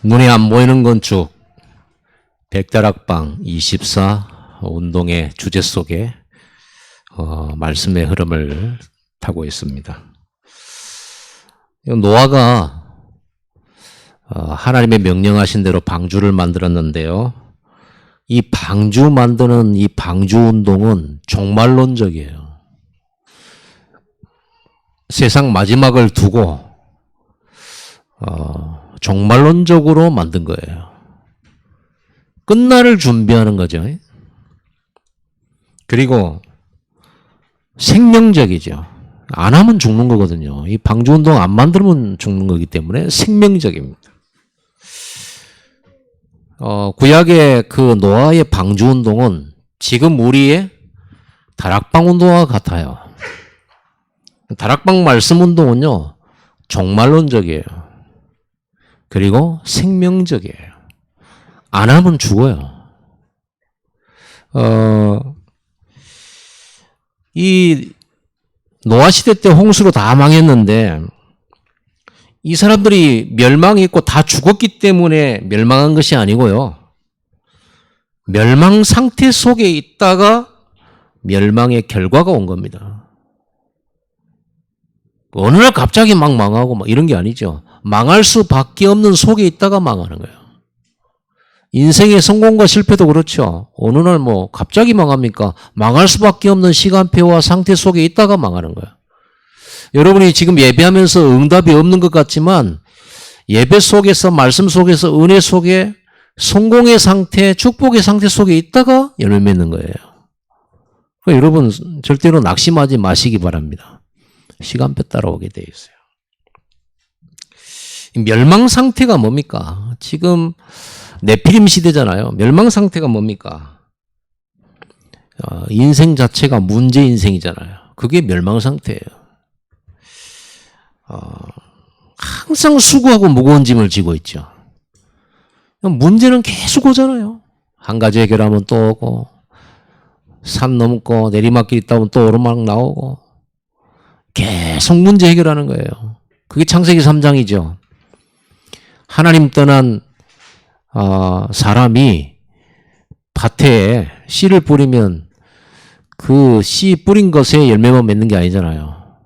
눈에 안 보이는 건축, 백다락방 24 운동의 주제 속에 말씀의 흐름을 타고 있습니다. 노아가 하나님의 명령하신 대로 방주를 만들었는데요. 이 방주 만드는 이 방주 운동은 종말론적이에요. 세상 마지막을 두고 종말론적으로 만든 거예요. 끝날을 준비하는 거죠. 그리고 생명적이죠. 안 하면 죽는 거거든요. 이 방주운동 안 만들면 죽는 거기 때문에 생명적입니다. 구약의 그 노아의 방주운동은 지금 우리의 다락방 운동과 같아요. 다락방 말씀 운동은요, 종말론적이에요. 그리고 생명적이에요. 안 하면 죽어요. 이 노아 시대 때 홍수로 다 망했는데 이 사람들이 멸망했고 다 죽었기 때문에 멸망한 것이 아니고요. 멸망 상태 속에 있다가 멸망의 결과가 온 겁니다. 어느 날 갑자기 막 망하고 막 이런 게 아니죠. 망할 수밖에 없는 속에 있다가 망하는 거예요. 인생의 성공과 실패도 그렇죠. 어느 날 뭐 갑자기 망합니까? 망할 수밖에 없는 시간표와 상태 속에 있다가 망하는 거예요. 여러분이 지금 예배하면서 응답이 없는 것 같지만 예배 속에서 말씀 속에서 은혜 속에 성공의 상태, 축복의 상태 속에 있다가 열매 맺는 거예요. 그러니까 여러분 절대로 낙심하지 마시기 바랍니다. 시간표 따라오게 돼 있어요. 멸망 상태가 뭡니까? 지금 네피림 시대잖아요. 멸망 상태가 뭡니까? 인생 자체가 문제 인생이잖아요. 그게 멸망 상태예요. 항상 수고하고 무거운 짐을 지고 있죠. 문제는 계속 오잖아요. 한 가지 해결하면 또 오고, 산 넘고 내리막길 있다 보면 또 오르막 나오고, 계속 문제 해결하는 거예요. 그게 창세기 3장이죠. 하나님 떠난 사람이 밭에 씨를 뿌리면 그 씨 뿌린 것에 열매만 맺는 게 아니잖아요.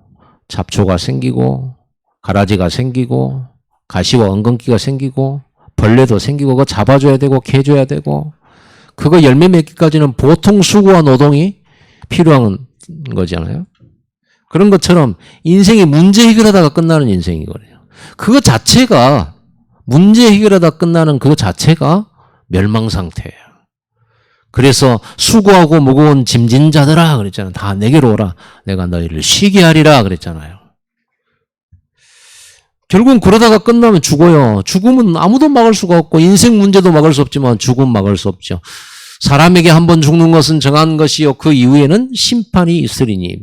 잡초가 생기고 가라지가 생기고 가시와 엉겅퀴가 생기고 벌레도 생기고 그거 잡아줘야 되고 캐줘야 되고 그거 열매 맺기까지는 보통 수고와 노동이 필요한 거잖아요. 그런 것처럼 인생이 문제 해결하다가 끝나는 인생이거든요. 그거 자체가 문제 해결하다 끝나는 그거 자체가 멸망 상태예요. 그래서 수고하고 무거운 짐진 자들아 그랬잖아요. 다 내게로 오라. 내가 너희를 쉬게 하리라 그랬잖아요. 결국은 그러다가 끝나면 죽어요. 죽음은 아무도 막을 수가 없고 인생 문제도 막을 수 없지만 죽음 막을 수 없죠. 사람에게 한 번 죽는 것은 정한 것이요. 그 이후에는 심판이 있으리니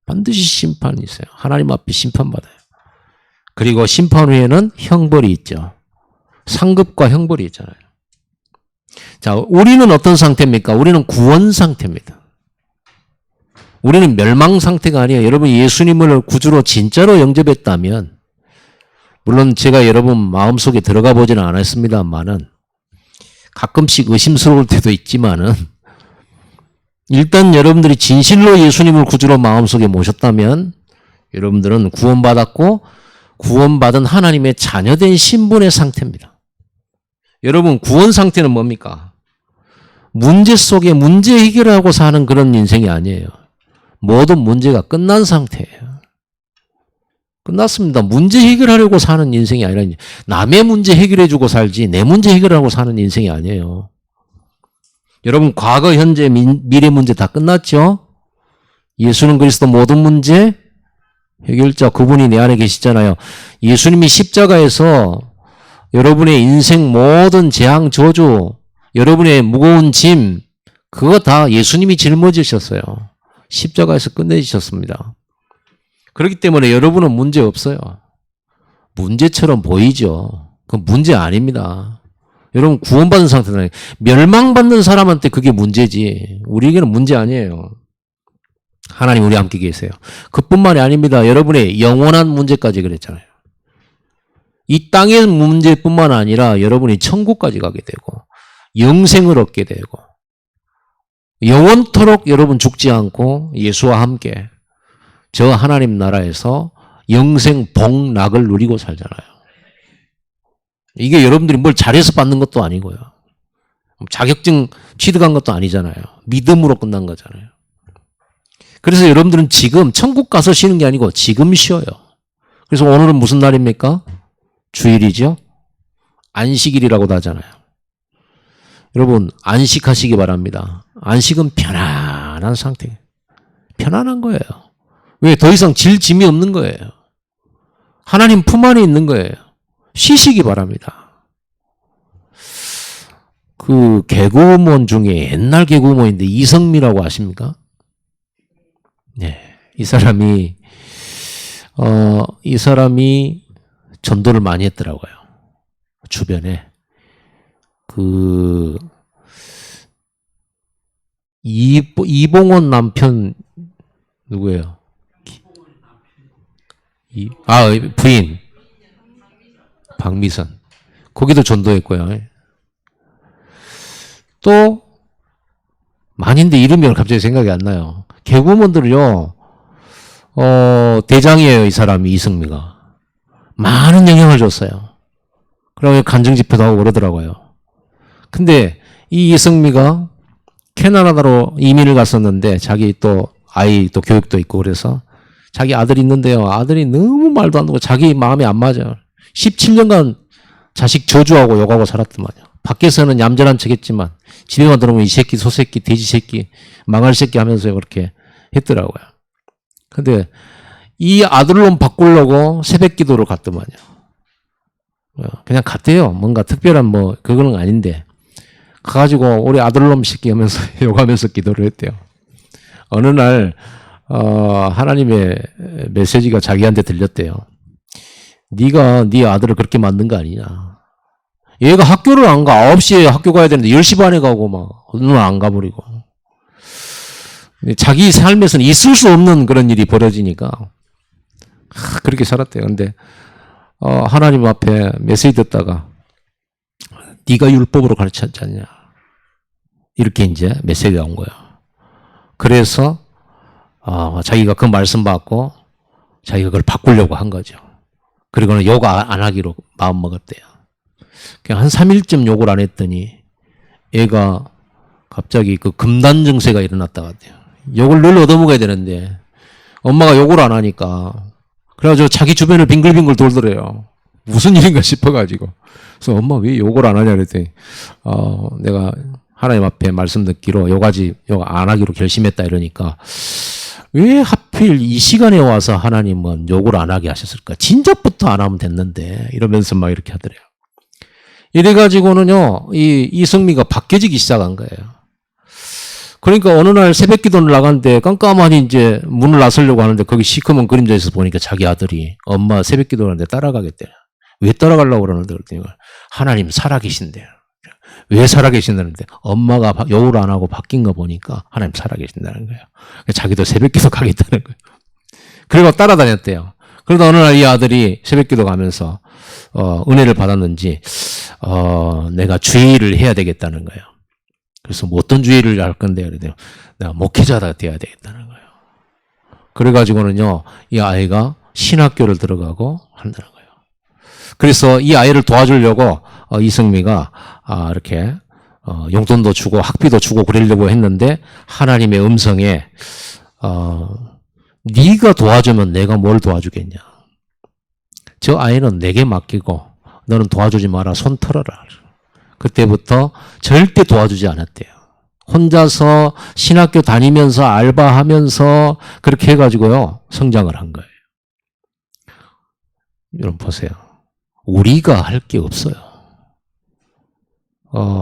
반드시 심판이 있어요. 하나님 앞에 심판받아요. 그리고 심판 후에는 형벌이 있죠. 상급과 형벌이 있잖아요. 자, 우리는 어떤 상태입니까? 우리는 구원 상태입니다. 우리는 멸망 상태가 아니에요. 여러분 예수님을 구주로 진짜로 영접했다면 물론 제가 여러분 마음속에 들어가 보지는 않았습니다만은 가끔씩 의심스러울 때도 있지만은 일단 여러분들이 진실로 예수님을 구주로 마음속에 모셨다면 여러분들은 구원받았고 구원받은 하나님의 자녀된 신분의 상태입니다. 여러분 구원 상태는 뭡니까? 문제 속에 문제 해결하고 사는 그런 인생이 아니에요. 모든 문제가 끝난 상태예요. 끝났습니다. 문제 해결하려고 사는 인생이 아니라 남의 문제 해결해주고 살지 내 문제 해결하고 사는 인생이 아니에요. 여러분 과거, 현재, 미래 문제 다 끝났죠? 예수는 그리스도 모든 문제 해결자 그분이 내 안에 계시잖아요. 예수님이 십자가에서 여러분의 인생 모든 재앙, 저주, 여러분의 무거운 짐 그거 다 예수님이 짊어지셨어요. 십자가에서 끝내주셨습니다. 그렇기 때문에 여러분은 문제 없어요. 문제처럼 보이죠. 그건 문제 아닙니다. 여러분 구원받은 상태는 멸망받는 사람한테 그게 문제지 우리에게는 문제 아니에요. 하나님 우리 함께 계세요. 그뿐만이 아닙니다. 여러분의 영원한 문제까지 그랬잖아요. 이 땅의 문제뿐만 아니라 여러분이 천국까지 가게 되고 영생을 얻게 되고 영원토록 여러분 죽지 않고 예수와 함께 저 하나님 나라에서 영생 복락을 누리고 살잖아요. 이게 여러분들이 뭘 잘해서 받는 것도 아니고요. 자격증 취득한 것도 아니잖아요. 믿음으로 끝난 거잖아요. 그래서 여러분들은 지금 천국 가서 쉬는 게 아니고 지금 쉬어요. 그래서 오늘은 무슨 날입니까? 주일이죠. 안식일이라고도 하잖아요. 여러분 안식하시기 바랍니다. 안식은 편안한 상태. 편안한 거예요. 왜? 더 이상 짐이 없는 거예요. 하나님 품 안에 있는 거예요. 쉬시기 바랍니다. 그 개그우먼 중에 옛날 개그우먼인데 이성미라고 아십니까? 네. 이 사람이 전도를 많이 했더라고요. 주변에. 이봉원 남편, 누구예요? 부인. 박미선. 거기도 전도했고요. 또, 많은데 이름이 갑자기 생각이 안 나요. 개그우먼들을요, 대장이에요, 이 사람이, 이승미가. 많은 영향을 줬어요. 그러고 간증집회도 하고 그러더라고요. 근데 이 이승미가 캐나다로 이민을 갔었는데 자기 또 아이 또 교육도 있고 그래서 자기 아들이 있는데요. 아들이 너무 말도 안 듣고 자기 마음에 안 맞아요. 17년간 자식 저주하고 욕하고 살았더만요. 밖에서는 얌전한 척했지만 집에만 들어오면 이 새끼, 소새끼, 돼지 새끼, 망할 새끼 하면서 그렇게 했더라고요. 근데 이 아들놈 바꾸려고 새벽 기도를 갔더만요. 그냥 갔대요. 뭔가 특별한 그거는 아닌데. 가가지고 우리 아들놈 새끼 하면서 욕하면서 기도를 했대요. 어느 날 하나님의 메시지가 자기한테 들렸대요. 네가 네 아들을 그렇게 만든 거 아니냐. 얘가 학교를 안 가. 9시에 학교 가야 되는데 10시 반에 가고 막 오늘 안 가버리고. 자기 삶에서는 있을 수 없는 그런 일이 벌어지니까 그렇게 살았대요. 근데 하나님 앞에 메시지 듣다가 네가 율법으로 가르쳤지 않냐. 이렇게 이제 메시지가 온 거예요. 그래서 자기가 그 말씀 받고 자기가 그걸 바꾸려고 한 거죠. 그리고는 욕 안 하기로 마음 먹었대요. 그냥 한 3일쯤 욕을 안 했더니 애가 갑자기 그 금단 증세가 일어났다 같아요. 욕을 늘 얻어먹어야 되는데 엄마가 욕을 안 하니까 그래가지고 자기 주변을 빙글빙글 돌더래요. 무슨 일인가 싶어가지고. 그래서 엄마 왜 욕을 안 하냐 그랬더니 내가 하나님 앞에 말씀 듣기로 욕 안 하기로 결심했다 이러니까 왜 하필 이 시간에 와서 하나님은 욕을 안 하게 하셨을까? 진작부터 안 하면 됐는데 이러면서 막 이렇게 하더래요. 이래가지고는요 이승미가 바뀌어지기 시작한 거예요. 그러니까 어느 날 새벽 기도를 나갔는데 깜깜하니 이제 문을 나서려고 하는데 거기 시커먼 그림자에서 보니까 자기 아들이 엄마 새벽 기도하는데 따라가겠대. 왜 따라가려고 그러는데 그랬더니 하나님 살아계신대요. 왜 살아계신다는데 엄마가 욕을 안 하고 바뀐 거 보니까 하나님 살아계신다는 거예요. 자기도 새벽 기도 가겠다는 거예요. 그리고 따라다녔대요. 그러다 어느 날 이 아들이 새벽 기도 가면서 은혜를 받았는지 내가 주의를 해야 되겠다는 거예요. 그래서 어떤 주의를 할 건데 그래요. 내가 목회자가 돼야 되겠다는 거예요. 그래가지고는요 이 아이가 신학교를 들어가고 한다는 거예요. 그래서 이 아이를 도와주려고 이승미가 이렇게 용돈도 주고 학비도 주고 그러려고 했는데 하나님의 음성에 네가 도와주면 내가 뭘 도와주겠냐. 저 아이는 내게 맡기고 너는 도와주지 마라. 손 털어라. 그때부터 절대 도와주지 않았대요. 혼자서 신학교 다니면서 알바하면서 그렇게 해가지고요 성장을 한 거예요. 여러분 보세요. 우리가 할 게 없어요.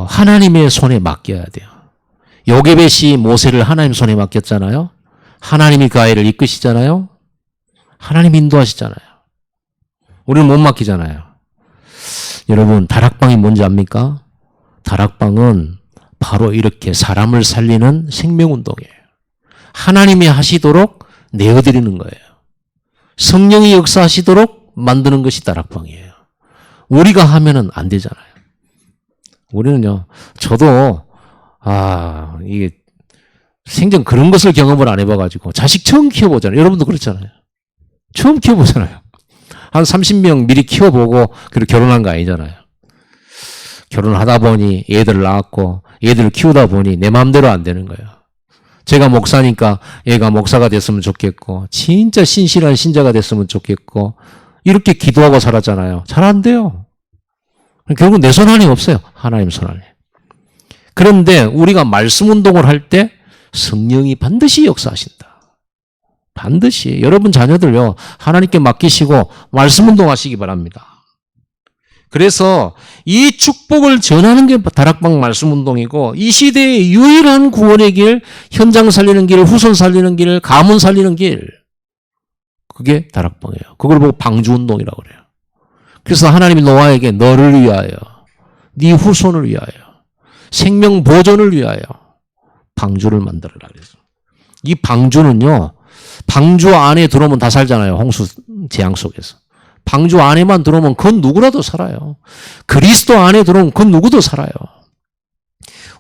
하나님의 손에 맡겨야 돼요. 요게벳이 모세를 하나님 손에 맡겼잖아요. 하나님이 그 아이를 이끄시잖아요. 하나님 인도하시잖아요. 우리는 못 맡기잖아요. 여러분 다락방이 뭔지 압니까? 다락방은 바로 이렇게 사람을 살리는 생명운동이에요. 하나님이 하시도록 내어드리는 거예요. 성령이 역사하시도록 만드는 것이 다락방이에요. 우리가 하면은 안 되잖아요. 우리는요, 저도, 이게 생전 그런 것을 경험을 안 해봐가지고 자식 처음 키워보잖아요. 여러분도 그렇잖아요. 처음 키워보잖아요. 한 30명 미리 키워보고 그리고 결혼한 거 아니잖아요. 결혼하다 보니 애들을 낳았고 애들을 키우다 보니 내 마음대로 안 되는 거예요. 제가 목사니까 얘가 목사가 됐으면 좋겠고 진짜 신실한 신자가 됐으면 좋겠고 이렇게 기도하고 살았잖아요. 잘 안 돼요. 결국 내 손 안에 없어요. 하나님 손 안에. 그런데 우리가 말씀 운동을 할 때 성령이 반드시 역사하신다. 반드시. 여러분 자녀들요. 하나님께 맡기시고 말씀 운동하시기 바랍니다. 그래서 이 축복을 전하는 게 다락방 말씀 운동이고 이 시대의 유일한 구원의 길, 현장 살리는 길, 후손 살리는 길, 가문 살리는 길. 그게 다락방이에요. 그걸 보고 방주 운동이라고 그래요. 그래서 하나님이 노아에게 너를 위하여, 네 후손을 위하여, 생명 보존을 위하여 방주를 만들어라 그래서. 이 방주는요. 방주 안에 들어오면 다 살잖아요. 홍수 재앙 속에서. 방주 안에만 들어오면 그 누구라도 살아요. 그리스도 안에 들어오면 그 누구도 살아요.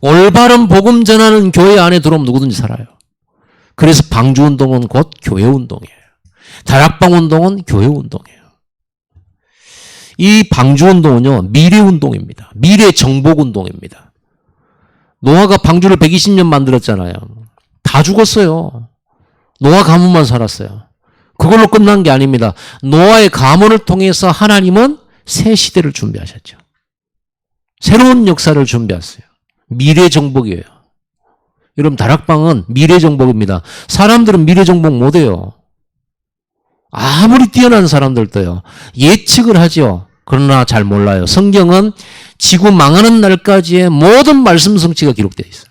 올바른 복음 전하는 교회 안에 들어오면 누구든지 살아요. 그래서 방주 운동은 곧 교회 운동이에요. 다락방 운동은 교회 운동이에요. 이 방주 운동은요. 미래 운동입니다. 미래 정복 운동입니다. 노아가 방주를 120년 만들었잖아요. 다 죽었어요. 노아 가문만 살았어요. 그걸로 끝난 게 아닙니다. 노아의 가문을 통해서 하나님은 새 시대를 준비하셨죠. 새로운 역사를 준비했어요. 미래 정복이에요. 여러분 다락방은 미래 정복입니다. 사람들은 미래 정복 못해요. 아무리 뛰어난 사람들도요. 예측을 하죠. 그러나 잘 몰라요. 성경은 지구 망하는 날까지의 모든 말씀 성취가 기록되어 있어요.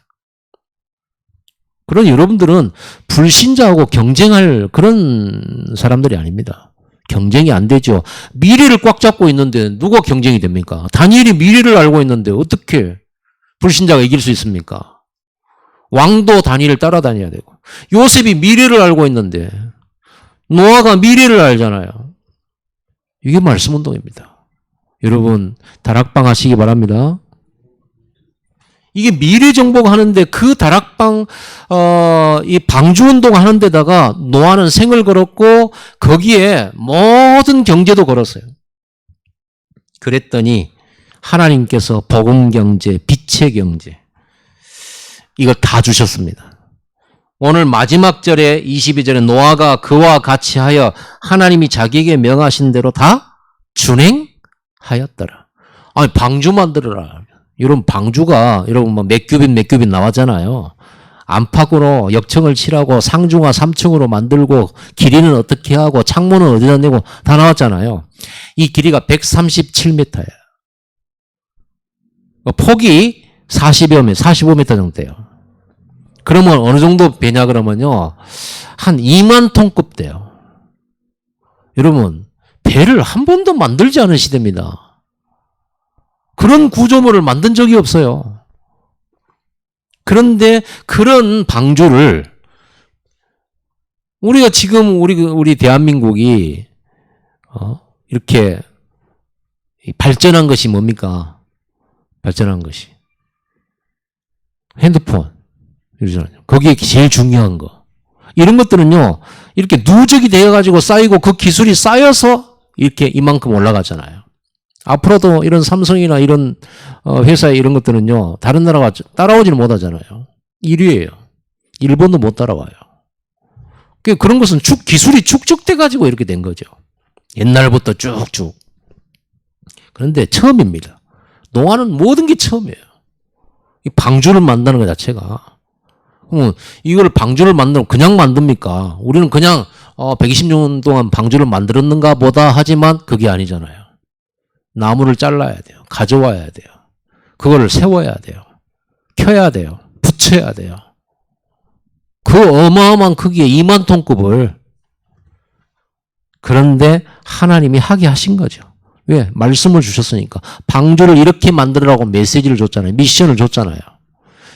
그런 여러분들은 불신자하고 경쟁할 그런 사람들이 아닙니다. 경쟁이 안 되죠. 미래를 꽉 잡고 있는데 누가 경쟁이 됩니까? 다니엘이 미래를 알고 있는데 어떻게 불신자가 이길 수 있습니까? 왕도 다니엘을 따라다녀야 되고 요셉이 미래를 알고 있는데 노아가 미래를 알잖아요. 이게 말씀 운동입니다. 여러분 다락방 하시기 바랍니다. 이게 미래 정복하는데 그 다락방 이 방주 운동 하는 데다가 노아는 생을 걸었고 거기에 모든 경제도 걸었어요. 그랬더니 하나님께서 복음 경제, 빛의 경제 이걸 다 주셨습니다. 오늘 마지막 절에 22절에 노아가 그와 같이 하여 하나님이 자기에게 명하신 대로 다 준행하였더라. 아니 방주 만들어라. 여러분 방주가 여러분 뭐 몇 큐빗 나왔잖아요. 안팎으로 역청을 칠하고 상중하 3층으로 만들고 길이는 어떻게 하고 창문은 어디다 내고 다 나왔잖아요. 이 길이가 137m예요. 폭이 45m 정도 돼요. 그러면 어느 정도 배냐 그러면요. 한 2만 톤급 돼요. 여러분 배를 한 번도 만들지 않은 시대입니다. 그런 구조물을 만든 적이 없어요. 그런데 그런 방주를 우리가 지금 우리 대한민국이 이렇게 발전한 것이 뭡니까? 발전한 것이 핸드폰 이러잖아요. 거기에 제일 중요한 거 이런 것들은요 이렇게 누적이 되어가지고 쌓이고 그 기술이 쌓여서 이렇게 이만큼 올라가잖아요. 앞으로도 이런 삼성이나 이런 회사의 이런 것들은요 다른 나라가 따라오지는 못하잖아요. 1위예요. 일본도 못 따라와요. 그런 것은 기술이 축적돼 가지고 이렇게 된 거죠. 옛날부터 쭉쭉. 그런데 처음입니다. 노아는 모든 게 처음이에요. 이 방주를 만드는 것 자체가. 이걸 방주를 만들면 그냥 만듭니까? 우리는 그냥 120년 동안 방주를 만들었는가 보다 하지만 그게 아니잖아요. 나무를 잘라야 돼요. 가져와야 돼요. 그거를 세워야 돼요. 켜야 돼요. 붙여야 돼요. 그 어마어마한 크기의 2만 톤급을 그런데 하나님이 하게 하신 거죠. 왜? 말씀을 주셨으니까. 방주를 이렇게 만들으라고 메시지를 줬잖아요. 미션을 줬잖아요.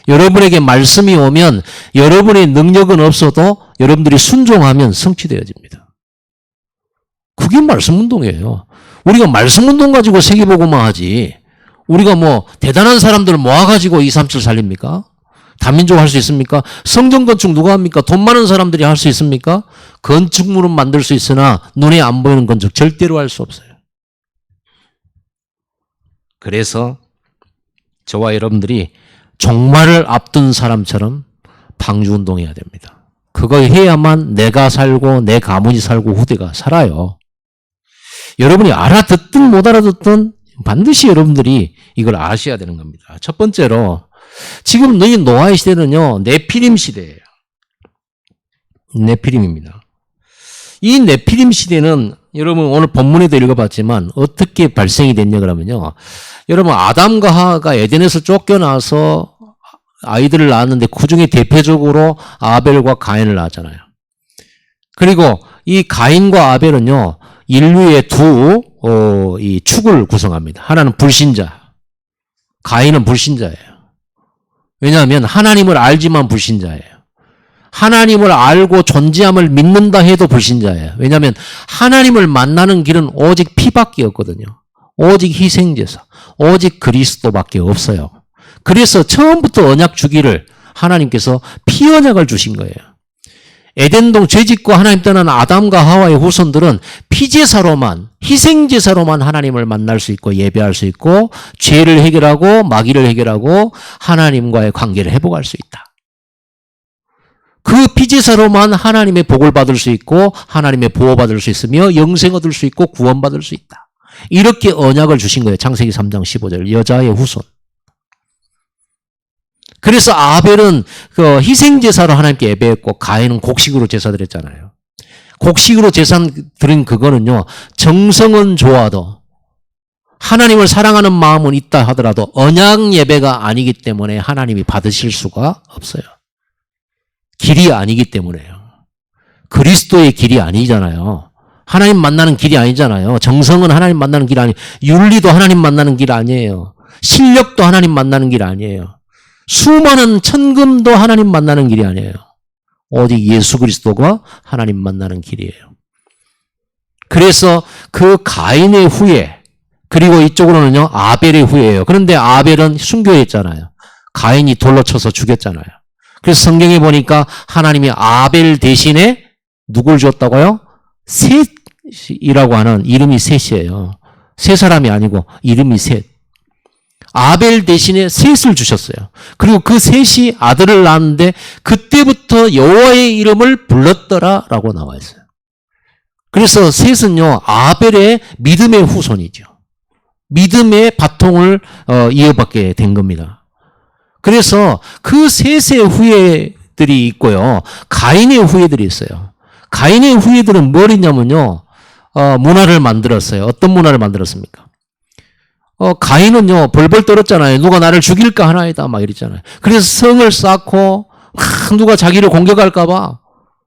여러분에게 말씀이 오면 여러분의 능력은 없어도 여러분들이 순종하면 성취되어집니다. 그게 말씀 운동이에요. 우리가 말씀 운동 가지고 세계복음화 하지. 우리가 뭐 대단한 사람들을 모아가지고 237 살립니까? 다민족 할 수 있습니까? 성전 건축 누가 합니까? 돈 많은 사람들이 할 수 있습니까? 건축물은 만들 수 있으나 눈에 안 보이는 건축 절대로 할 수 없어요. 그래서 저와 여러분들이 종말을 앞둔 사람처럼 방주운동해야 됩니다. 그거 해야만 내가 살고 내 가문이 살고 후대가 살아요. 여러분이 알아듣든 못 알아듣든 반드시 여러분들이 이걸 아셔야 되는 겁니다. 첫 번째로 지금 너희 노아의 시대는요, 네피림 시대예요. 네피림입니다. 이 네피림 시대는 여러분 오늘 본문에도 읽어봤지만 어떻게 발생이 됐냐 그러면요. 여러분 아담과 하와가 에덴에서 쫓겨나서 아이들을 낳았는데 그중에 대표적으로 아벨과 가인을 낳았잖아요. 그리고 이 가인과 아벨은요. 인류의 이 축을 구성합니다. 하나는 불신자, 가인은 불신자예요. 왜냐하면 하나님을 알지만 불신자예요. 하나님을 알고 존재함을 믿는다 해도 불신자예요. 왜냐하면 하나님을 만나는 길은 오직 피밖에 없거든요. 오직 희생제사, 오직 그리스도밖에 없어요. 그래서 처음부터 언약 주기를 하나님께서 피언약을 주신 거예요. 에덴동 죄짓고 하나님 떠난 아담과 하와의 후손들은 피제사로만, 희생제사로만 하나님을 만날 수 있고 예배할 수 있고 죄를 해결하고 마귀를 해결하고 하나님과의 관계를 회복할 수 있다. 그 피제사로만 하나님의 복을 받을 수 있고 하나님의 보호받을 수 있으며 영생 얻을 수 있고 구원받을 수 있다. 이렇게 언약을 주신 거예요. 창세기 3장 15절 여자의 후손. 그래서 아벨은 그 희생제사로 하나님께 예배했고 가인은 곡식으로 제사 드렸잖아요. 곡식으로 제사 드린 그거는요. 정성은 좋아도 하나님을 사랑하는 마음은 있다 하더라도 언약 예배가 아니기 때문에 하나님이 받으실 수가 없어요. 길이 아니기 때문에요. 그리스도의 길이 아니잖아요. 하나님 만나는 길이 아니잖아요. 정성은 하나님 만나는 길 아니에요. 윤리도 하나님 만나는 길 아니에요. 실력도 하나님 만나는 길 아니에요. 수많은 천금도 하나님 만나는 길이 아니에요. 오직 예수 그리스도가 하나님 만나는 길이에요. 그래서 그 가인의 후예 그리고 이쪽으로는요 아벨의 후예예요. 그런데 아벨은 순교했잖아요. 가인이 돌로 쳐서 죽였잖아요. 그래서 성경에 보니까 하나님이 아벨 대신에 누굴 줬다고요? 셋이라고 하는 이름이 셋이에요. 세 사람이 아니고 이름이 셋. 아벨 대신에 셋을 주셨어요. 그리고 그 셋이 아들을 낳았는데 그때부터 여호와의 이름을 불렀더라라고 나와 있어요. 그래서 셋은요 아벨의 믿음의 후손이죠. 믿음의 바통을 이어받게 된 겁니다. 그래서 그 셋의 후예들이 있고요. 가인의 후예들이 있어요. 가인의 후예들은 뭘 했냐면요. 문화를 만들었어요. 어떤 문화를 만들었습니까? 가인은요, 벌벌 떨었잖아요. 누가 나를 죽일까 하나이다. 막 이랬잖아요. 그래서 성을 쌓고, 누가 자기를 공격할까봐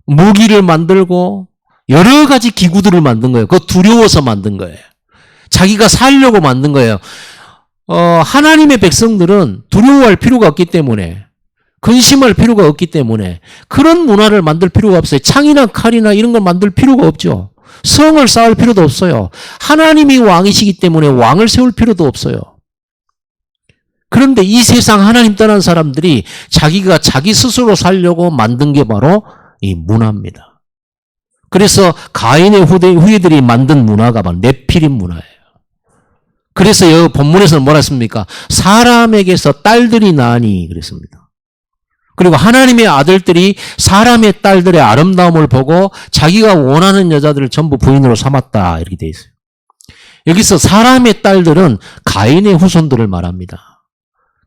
무기를 만들고, 여러 가지 기구들을 만든 거예요. 그거 두려워서 만든 거예요. 자기가 살려고 만든 거예요. 하나님의 백성들은 두려워할 필요가 없기 때문에, 근심할 필요가 없기 때문에, 그런 문화를 만들 필요가 없어요. 창이나 칼이나 이런 걸 만들 필요가 없죠. 성을 쌓을 필요도 없어요. 하나님이 왕이시기 때문에 왕을 세울 필요도 없어요. 그런데 이 세상 하나님 떠난 사람들이 자기가 자기 스스로 살려고 만든 게 바로 이 문화입니다. 그래서 가인의 후예들이 만든 문화가 바로 네피림 문화예요. 그래서 여기 본문에서는 뭐라 했습니까? 사람에게서 딸들이 나니 그랬습니다. 그리고 하나님의 아들들이 사람의 딸들의 아름다움을 보고 자기가 원하는 여자들을 전부 부인으로 삼았다 이렇게 돼 있어요. 여기서 사람의 딸들은 가인의 후손들을 말합니다.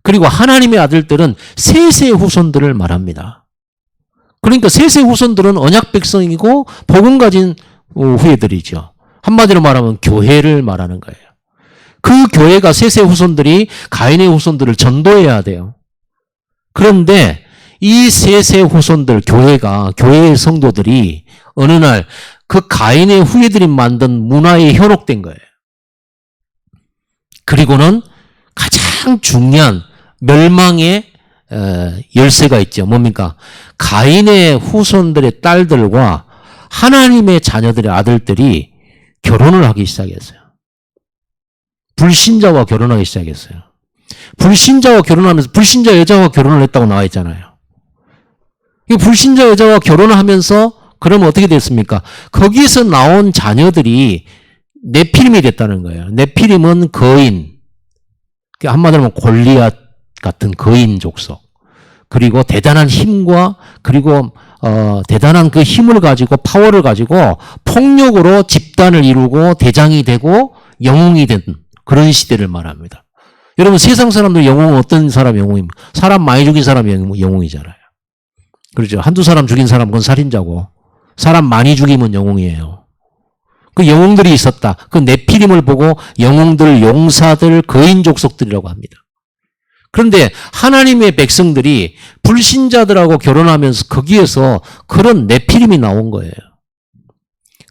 그리고 하나님의 아들들은 셋의 후손들을 말합니다. 그러니까 셋의 후손들은 언약 백성이고 복음 가진 후예들이죠. 한마디로 말하면 교회를 말하는 거예요. 그 교회가 셋의 후손들이 가인의 후손들을 전도해야 돼요. 그런데 이 셋의 후손들 교회의 성도들이 어느 날 그 가인의 후예들이 만든 문화에 현혹된 거예요. 그리고는 가장 중요한 멸망의 열쇠가 있죠. 뭡니까? 가인의 후손들의 딸들과 하나님의 자녀들의 아들들이 결혼을 하기 시작했어요. 불신자와 결혼하기 시작했어요. 불신자와 결혼하면서 불신자 여자와 결혼을 했다고 나와 있잖아요. 이 불신자 여자와 결혼을 하면서 그러면 어떻게 됐습니까? 거기에서 나온 자녀들이 네피림이 됐다는 거예요. 네피림은 거인, 한마디로 하면 골리앗 같은 거인 족속. 그리고 대단한 힘과 그리고 대단한 그 힘을 가지고 파워를 가지고 폭력으로 집단을 이루고 대장이 되고 영웅이 된 그런 시대를 말합니다. 여러분 세상 사람들 영웅은 어떤 사람 영웅입니까? 사람 많이 죽인 사람이 영웅이잖아요. 그렇죠. 한두 사람 죽인 사람은 그건 살인자고 사람 많이 죽이면 영웅이에요. 그 영웅들이 있었다. 그 네피림을 보고 영웅들, 용사들, 거인 족속들이라고 합니다. 그런데 하나님의 백성들이 불신자들하고 결혼하면서 거기에서 그런 네피림이 나온 거예요.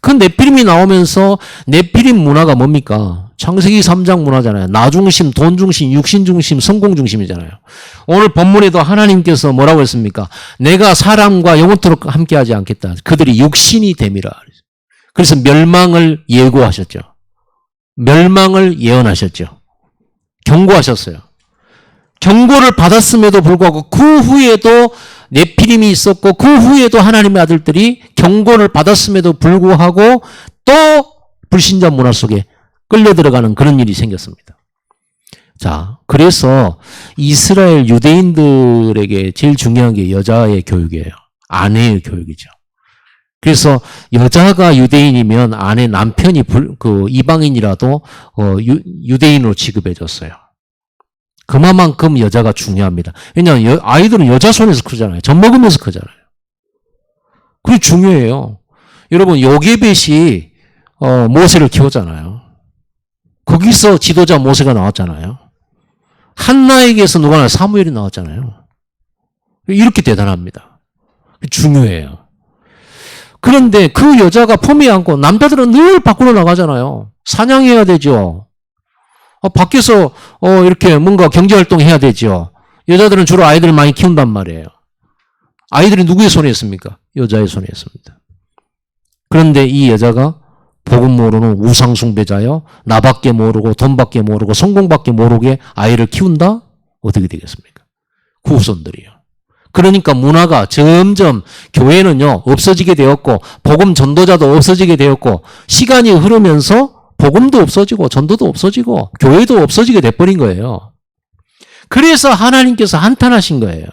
그 네피림이 나오면서 네피림 문화가 뭡니까? 창세기 3장 문화잖아요. 나 중심, 돈 중심, 육신 중심, 성공 중심이잖아요. 오늘 본문에도 하나님께서 뭐라고 했습니까? 내가 사람과 영원토록 함께하지 않겠다. 그들이 육신이 됨이라. 그래서 멸망을 예고하셨죠. 멸망을 예언하셨죠. 경고하셨어요. 경고를 받았음에도 불구하고 그 후에도 네피림이 있었고 그 후에도 하나님의 아들들이 경고를 받았음에도 불구하고 또 불신자 문화 속에 끌려 들어가는 그런 일이 생겼습니다. 자, 그래서 이스라엘 유대인들에게 제일 중요한 게 여자의 교육이에요. 아내의 교육이죠. 그래서 여자가 유대인이면 아내 남편이 이방인이라도 유대인으로 취급해줬어요. 그만큼 여자가 중요합니다. 왜냐하면 아이들은 여자 손에서 크잖아요. 젖 먹으면서 크잖아요. 그게 중요해요. 여러분 요게벳이 모세를 키웠잖아요. 거기서 지도자 모세가 나왔잖아요. 한나에게서 누가 나왔어요? 사무엘이 나왔잖아요. 이렇게 대단합니다. 중요해요. 그런데 그 여자가 품에 안고 남자들은 늘 밖으로 나가잖아요. 사냥해야 되죠. 밖에서 이렇게 뭔가 경제활동 해야 되죠. 여자들은 주로 아이들을 많이 키운단 말이에요. 아이들이 누구의 손에 있습니까? 여자의 손에 있습니다. 그런데 이 여자가 복음 모르는 우상숭배자요. 나밖에 모르고 돈밖에 모르고 성공밖에 모르게 아이를 키운다? 어떻게 되겠습니까? 후손들이요. 그러니까 문화가 점점 교회는요 없어지게 되었고 복음 전도자도 없어지게 되었고 시간이 흐르면서 복음도 없어지고 전도도 없어지고 교회도 없어지게 돼버린 거예요. 그래서 하나님께서 한탄하신 거예요.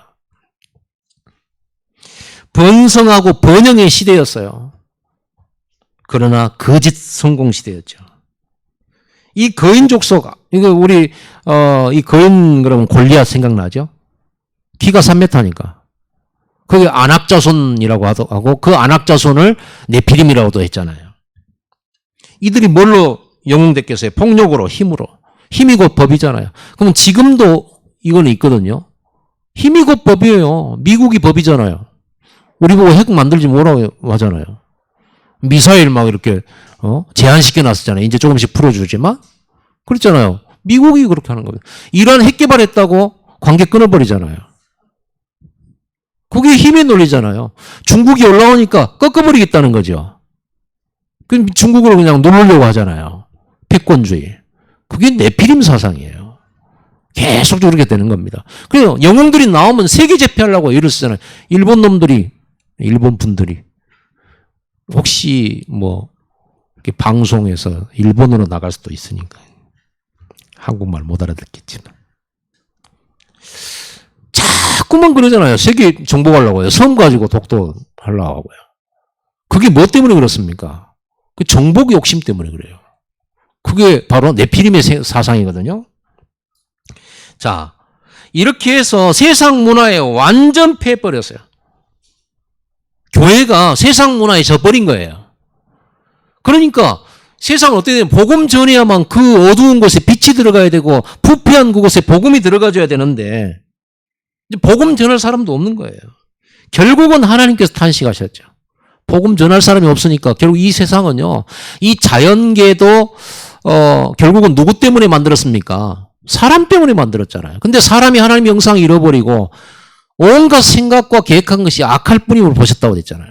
번성하고 번영의 시대였어요. 그러나 거짓 성공 시대였죠. 이 거인 족속, 이거 우리 이 거인 그러면 골리앗 생각나죠? 키가 3m니까. 그게 안악자손이라고 하고 그 안악자손을 네피림이라고도 했잖아요. 이들이 뭘로 영웅됐겠어요? 폭력으로, 힘으로. 힘이 곧 법이잖아요. 그럼 지금도 이거는 있거든요. 힘이 곧 법이에요. 미국이 법이잖아요. 우리 보고 핵 만들지 뭐라고 하잖아요. 미사일 막 이렇게 제한시켜 놨었잖아요. 이제 조금씩 풀어주지만 그렇잖아요. 미국이 그렇게 하는 겁니다. 이란 핵 개발했다고 관계 끊어버리잖아요. 그게 힘의 논리잖아요. 중국이 올라오니까 꺾어버리겠다는 거죠. 그럼 중국을 그냥 누르려고 하잖아요. 패권주의. 그게 네피림 사상이에요. 계속 그렇게 되는 겁니다. 그래서 영웅들이 나오면 세계 제패하려고 애를 쓰잖아요. 일본 분들이 혹시 뭐 이렇게 방송에서 일본어로 나갈 수도 있으니까 한국말 못 알아듣겠지만 자꾸만 그러잖아요. 세계 정복하려고요. 섬 가지고 독도 하려고 하고요. 그게 뭐 때문에 그렇습니까? 그 정복 욕심 때문에 그래요. 그게 바로 네피림의 사상이거든요. 자, 이렇게 해서 세상 문화에 완전 패해버렸어요. 교회가 세상 문화에 져버린 거예요. 그러니까 세상은 어떻게 되면 복음 전해야만 그 어두운 곳에 빛이 들어가야 되고 부패한 그곳에 복음이 들어가줘야 되는데 복음 전할 사람도 없는 거예요. 결국은 하나님께서 탄식하셨죠. 복음 전할 사람이 없으니까 결국 이 세상은요. 이 자연계도 결국은 누구 때문에 만들었습니까? 사람 때문에 만들었잖아요. 근데 사람이 하나님의 형상을 잃어버리고 온갖 생각과 계획한 것이 악할 뿐임을 보셨다고 했잖아요.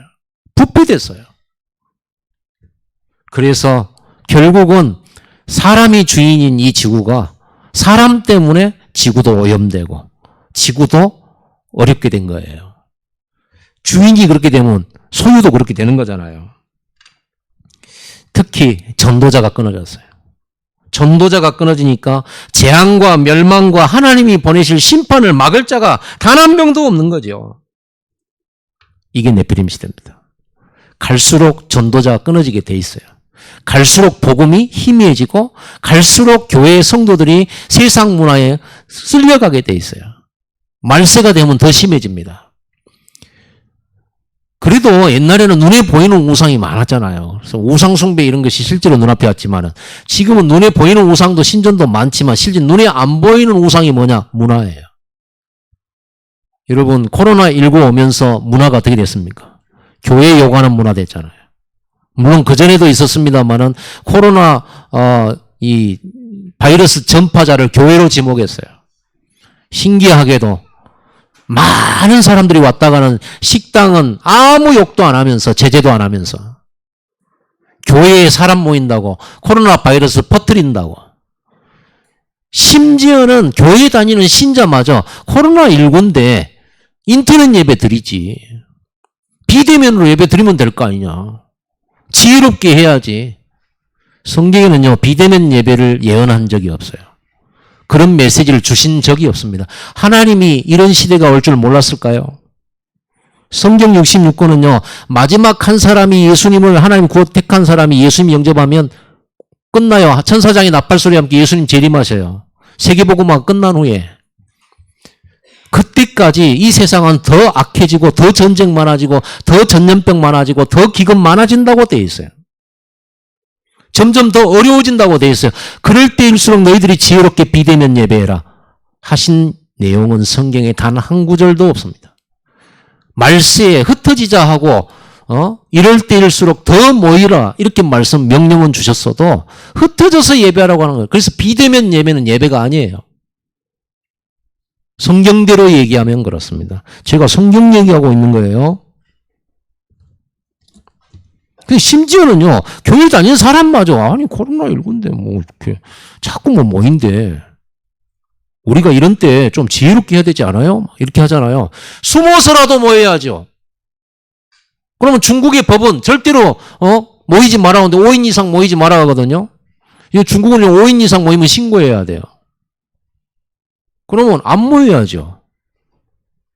부패됐어요. 그래서 결국은 사람이 주인인 이 지구가 사람 때문에 지구도 오염되고 지구도 어렵게 된 거예요. 주인이 그렇게 되면 소유도 그렇게 되는 거잖아요. 특히 전도자가 끊어졌어요. 전도자가 끊어지니까 재앙과 멸망과 하나님이 보내실 심판을 막을 자가 단 한 명도 없는 거죠. 이게 네피림 시대입니다. 갈수록 전도자가 끊어지게 돼 있어요. 갈수록 복음이 희미해지고 갈수록 교회의 성도들이 세상 문화에 쓸려가게 돼 있어요. 말세가 되면 더 심해집니다. 그래도 옛날에는 눈에 보이는 우상이 많았잖아요. 그래서 우상 숭배 이런 것이 실제로 눈앞에 왔지만은 지금은 눈에 보이는 우상도 신전도 많지만 실제 눈에 안 보이는 우상이 뭐냐? 문화예요. 여러분 코로나19 오면서 문화가 어떻게 됐습니까? 교회 요구하는 문화 됐잖아요. 물론 그전에도 있었습니다만은 코로나 이 바이러스 전파자를 교회로 지목했어요. 신기하게도 많은 사람들이 왔다 가는 식당은 아무 욕도 안 하면서 제재도 안 하면서 교회에 사람 모인다고 코로나 바이러스 퍼뜨린다고 심지어는 교회 다니는 신자마저 코로나19인데 인터넷 예배 드리지 비대면으로 예배 드리면 될 거 아니냐. 지혜롭게 해야지. 성경에는요 비대면 예배를 예언한 적이 없어요. 그런 메시지를 주신 적이 없습니다. 하나님이 이런 시대가 올 줄 몰랐을까요? 성경 66권은요 마지막 한 사람이 예수님을 하나님 구원 택한 사람이 예수님 영접하면 끝나요. 천사장이 나팔소리와 함께 예수님 재림하셔요. 세계복음화가 끝난 후에. 그때까지 이 세상은 더 악해지고 더 전쟁 많아지고 더 전염병 많아지고 더 기근 많아진다고 돼 있어요. 점점 더 어려워진다고 돼 있어요. 그럴 때일수록 너희들이 지혜롭게 비대면 예배해라 하신 내용은 성경에 단 한 구절도 없습니다. 말세에 흩어지자 하고 이럴 때일수록 더 모이라 이렇게 명령은 주셨어도 흩어져서 예배하라고 하는 거예요. 그래서 비대면 예배는 예배가 아니에요. 성경대로 얘기하면 그렇습니다. 제가 성경 얘기하고 있는 거예요. 심지어는요, 교회 다니는 사람마저, 아니, 코로나19인데, 뭐, 이렇게, 자꾸 뭐 모인데, 우리가 이런 때 좀 지혜롭게 해야 되지 않아요? 이렇게 하잖아요. 숨어서라도 모여야죠. 그러면 중국의 법은 절대로, 모이지 말라고 하는데 5인 이상 모이지 말라고 하거든요. 중국은 5인 이상 모이면 신고해야 돼요. 그러면 안 모여야죠.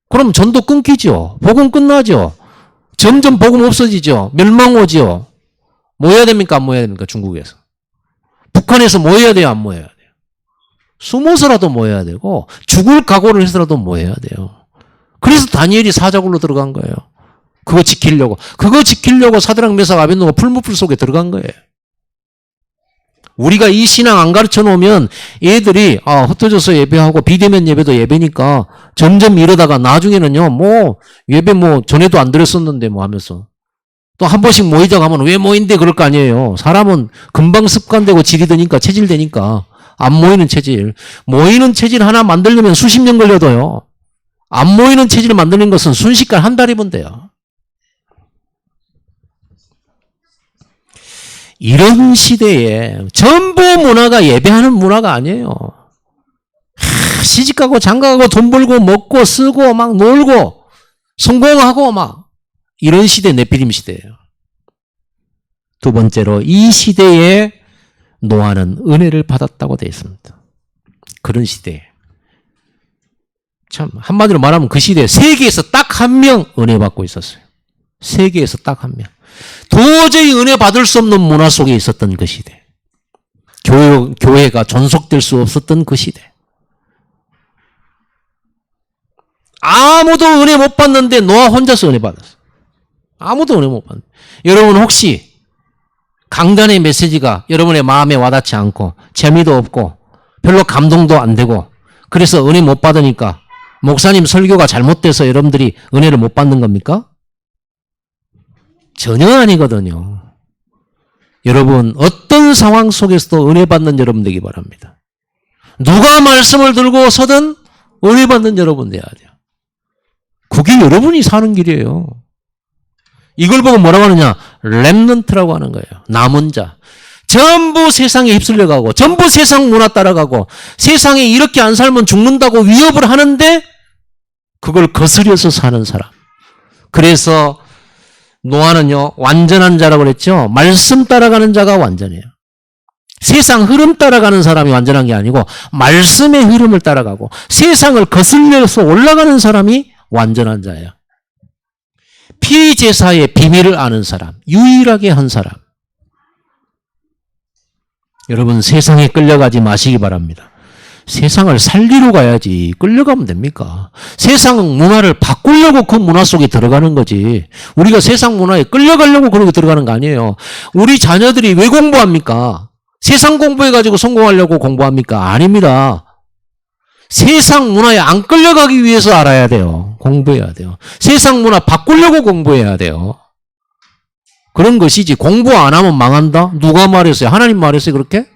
그럼 전도 끊기죠. 복음 끝나죠. 점점 복음 없어지죠. 멸망 오죠. 모여야 됩니까? 안 모여야 됩니까? 중국에서. 북한에서 모여야 돼요? 안 모여야 돼요? 숨어서라도 모여야 되고 죽을 각오를 해서라도 모여야 돼요. 그래서 다니엘이 사자굴로 들어간 거예요. 그거 지키려고. 그거 지키려고 사드락 메삭 아벳느고가 풀무불 속에 들어간 거예요. 우리가 이 신앙 안 가르쳐 놓으면 애들이 흩어져서 예배하고 비대면 예배도 예배니까 점점 이러다가 나중에는요 예배 전에도 안 드렸었는데 하면서 또 한 번씩 모이자고 하면 왜 모인대 그럴 거 아니에요. 사람은 금방 습관되고 질이 드니까 체질되니까 안 모이는 체질. 모이는 체질 하나 만들려면 수십 년 걸려도요. 안 모이는 체질을 만드는 것은 순식간 한 달이면 돼요. 이런 시대에 전부 문화가 예배하는 문화가 아니에요. 시집가고 장가가고 돈 벌고 먹고 쓰고 막 놀고 성공하고 막 이런 시대 네피림 시대예요. 두 번째로 이 시대에 노아는 은혜를 받았다고 되어 있습니다. 그런 시대에. 참 한마디로 말하면 그 시대에 세계에서 딱 한 명 은혜 받고 있었어요. 세계에서 딱 한 명. 도저히 은혜 받을 수 없는 문화 속에 있었던 그 시대. 교회가 존속될 수 없었던 그 시대. 아무도 은혜 못 받는데 노아 혼자서 은혜 받았어. 아무도 은혜 못 받는데. 여러분 혹시 강단의 메시지가 여러분의 마음에 와닿지 않고 재미도 없고 별로 감동도 안 되고 그래서 은혜 못 받으니까 목사님 설교가 잘못돼서 여러분들이 은혜를 못 받는 겁니까? 전혀 아니거든요. 여러분 어떤 상황 속에서도 은혜 받는 여러분 되기 바랍니다. 누가 말씀을 들고 서든 은혜 받는 여러분 돼야 돼요. 그게 여러분이 사는 길이에요. 이걸 보고 뭐라고 하느냐? 렘넌트라고 하는 거예요. 남은 자. 전부 세상에 휩쓸려가고 전부 세상 문화 따라가고 세상에 이렇게 안 살면 죽는다고 위협을 하는데 그걸 거스려서 사는 사람. 그래서 노아는요 완전한 자라고 그랬죠. 말씀 따라가는 자가 완전해요. 세상 흐름 따라가는 사람이 완전한 게 아니고 말씀의 흐름을 따라가고 세상을 거슬려서 올라가는 사람이 완전한 자예요. 피제사의 비밀을 아는 사람, 유일하게 한 사람. 여러분 세상에 끌려가지 마시기 바랍니다. 세상을 살리러 가야지 끌려가면 됩니까? 세상 문화를 바꾸려고 그 문화 속에 들어가는 거지. 우리가 세상 문화에 끌려가려고 그러고 들어가는 거 아니에요. 우리 자녀들이 왜 공부합니까? 세상 공부해가지고 성공하려고 공부합니까? 아닙니다. 세상 문화에 안 끌려가기 위해서 알아야 돼요. 공부해야 돼요. 세상 문화 바꾸려고 공부해야 돼요. 그런 것이지 공부 안 하면 망한다? 누가 말했어요? 하나님 말했어요 그렇게?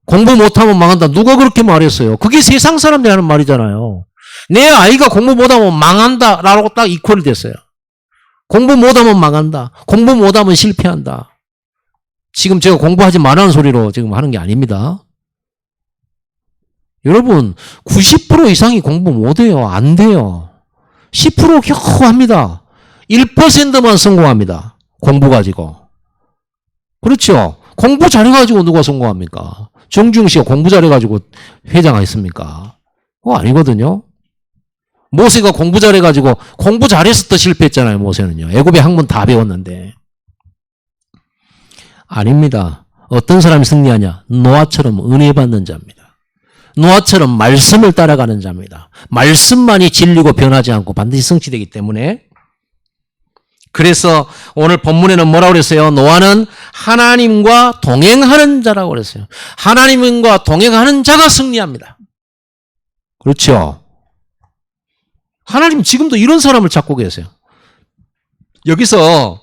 공부 못하면 망한다. 누가 그렇게 말했어요? 그게 세상 사람들이 하는 말이잖아요. 내 아이가 공부 못하면 망한다 라고 딱 이퀄이 됐어요. 공부 못하면 망한다. 공부 못하면 실패한다. 지금 제가 공부하지 말라는 소리로 지금 하는 게 아닙니다. 여러분 90% 이상이 공부 못해요. 안 돼요. 10% 겨우 합니다. 1%만 성공합니다. 공부 가지고. 그렇죠. 공부 잘해가지고 누가 성공합니까? 정주영 씨가 공부 잘해가지고 회장했습니까? 그거 아니거든요. 모세가 공부 잘해가지고 공부 잘해서 더 실패했잖아요. 모세는요. 애굽의 학문 다 배웠는데. 아닙니다. 어떤 사람이 승리하냐? 노아처럼 은혜 받는 자입니다. 노아처럼 말씀을 따라가는 자입니다. 말씀만이 진리고 변하지 않고 반드시 성취되기 때문에. 그래서 오늘 본문에는 뭐라고 그랬어요? 노아는 하나님과 동행하는 자라고 그랬어요. 하나님과 동행하는 자가 승리합니다. 그렇죠? 하나님 지금도 이런 사람을 찾고 계세요. 여기서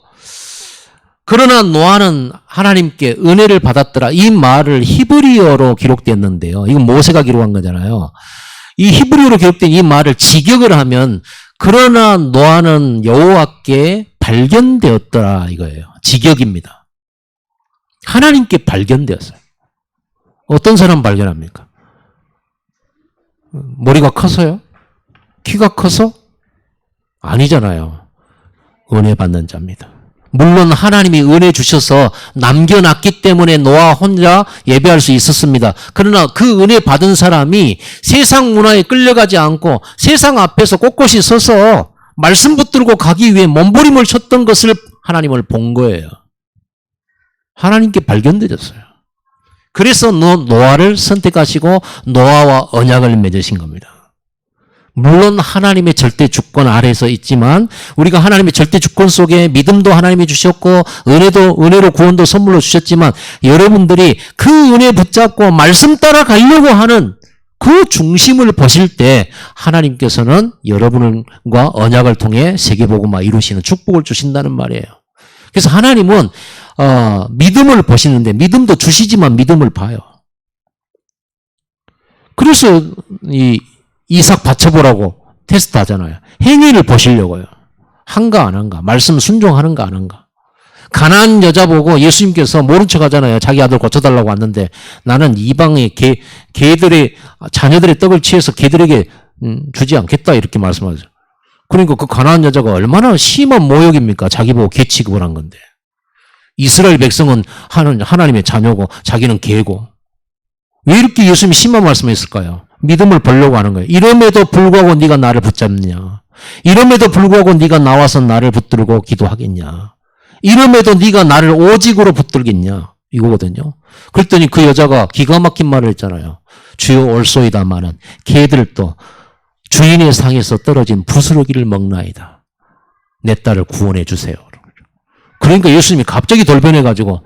그러나 노아는 하나님께 은혜를 받았더라. 이 말을 히브리어로 기록됐는데요. 이건 모세가 기록한 거잖아요. 이 히브리어로 기록된 이 말을 직역을 하면 그러나 노아는 여호와께 발견되었더라 이거예요. 직역입니다. 하나님께 발견되었어요. 어떤 사람 발견합니까? 머리가 커서요? 키가 커서? 아니잖아요. 은혜 받는 자입니다. 물론 하나님이 은혜 주셔서 남겨놨기 때문에 노아 혼자 예배할 수 있었습니다. 그러나 그 은혜 받은 사람이 세상 문화에 끌려가지 않고 세상 앞에서 꼿꼿이 서서 말씀 붙들고 가기 위해 몸부림을 쳤던 것을 하나님을 본 거예요. 하나님께 발견되었어요. 그래서 노아를 선택하시고 노아와 언약을 맺으신 겁니다. 물론 하나님의 절대 주권 아래서 있지만 우리가 하나님의 절대 주권 속에 믿음도 하나님이 주셨고 은혜로 구원도 선물로 주셨지만 여러분들이 그 은혜 붙잡고 말씀 따라 가려고 하는 그 중심을 보실 때 하나님께서는 여러분과 언약을 통해 세계복음화 이루시는 축복을 주신다는 말이에요. 그래서 하나님은 믿음을 보시는데 믿음도 주시지만 믿음을 봐요. 그래서 이삭 바쳐보라고 테스트 하잖아요. 행위를 보시려고요. 한가 안 한가. 말씀 순종하는가 안 한가. 가난한 여자 보고 예수님께서 모른 척 하잖아요. 자기 아들 고쳐달라고 왔는데 나는 이방의 개들의 자녀들의 떡을 취해서 개들에게 주지 않겠다 이렇게 말씀하죠. 그러니까 그 가난한 여자가 얼마나 심한 모욕입니까? 자기 보고 개 취급을 한 건데. 이스라엘 백성은 하나님의 자녀고 자기는 개고. 왜 이렇게 예수님이 심한 말씀했을까요? 믿음을 보려고 하는 거예요. 이름에도 불구하고 네가 나를 붙잡냐? 이름에도 불구하고 네가 나와서 나를 붙들고 기도하겠냐? 이름에도 네가 나를 오직으로 붙들겠냐? 이거거든요. 그랬더니 그 여자가 기가 막힌 말을 했잖아요. 주여 올소이다마는 개들도 주인의 상에서 떨어진 부스러기를 먹나이다. 내 딸을 구원해 주세요. 그러니까 예수님이 갑자기 돌변해가지고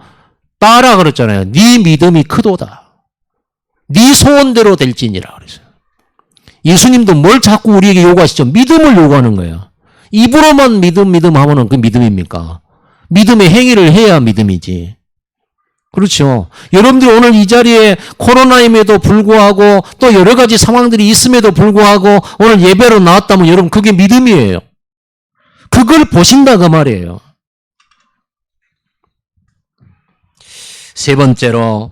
따라 그랬잖아요. 네 믿음이 크도다. 네 소원대로 될지니라 그랬어요. 예수님도 뭘 자꾸 우리에게 요구하시죠? 믿음을 요구하는 거예요. 입으로만 믿음 하면은 그 믿음입니까? 믿음의 행위를 해야 믿음이지. 그렇죠. 여러분들이 오늘 이 자리에 코로나임에도 불구하고 또 여러 가지 상황들이 있음에도 불구하고 오늘 예배로 나왔다면 여러분 그게 믿음이에요. 그걸 보신다 그 말이에요. 세 번째로,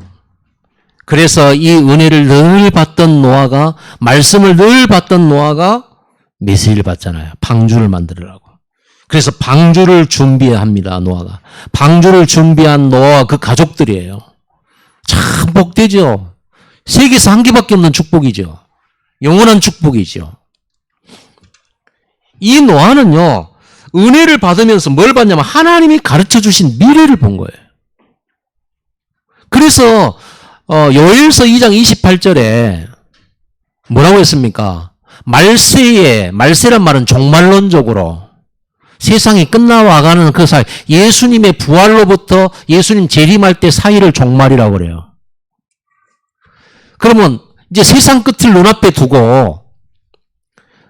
그래서 이 은혜를 늘 받던 노아가, 말씀을 늘 받던 노아가 메시지를 받잖아요. 방주를 만들으라고. 그래서 방주를 준비합니다, 노아가. 방주를 준비한 노아와 그 가족들이에요. 참 복되죠. 세계에서 한 개밖에 없는 축복이죠. 영원한 축복이죠. 이 노아는요, 은혜를 받으면서 뭘 봤냐면 하나님이 가르쳐 주신 미래를 본 거예요. 그래서 요엘서 2장 28절에 뭐라고 했습니까? 말세란 말은 종말론적으로 세상이 끝나와가는 그 사이, 예수님의 부활로부터 예수님 재림할 때 사이를 종말이라고 그래요. 그러면 이제 세상 끝을 눈앞에 두고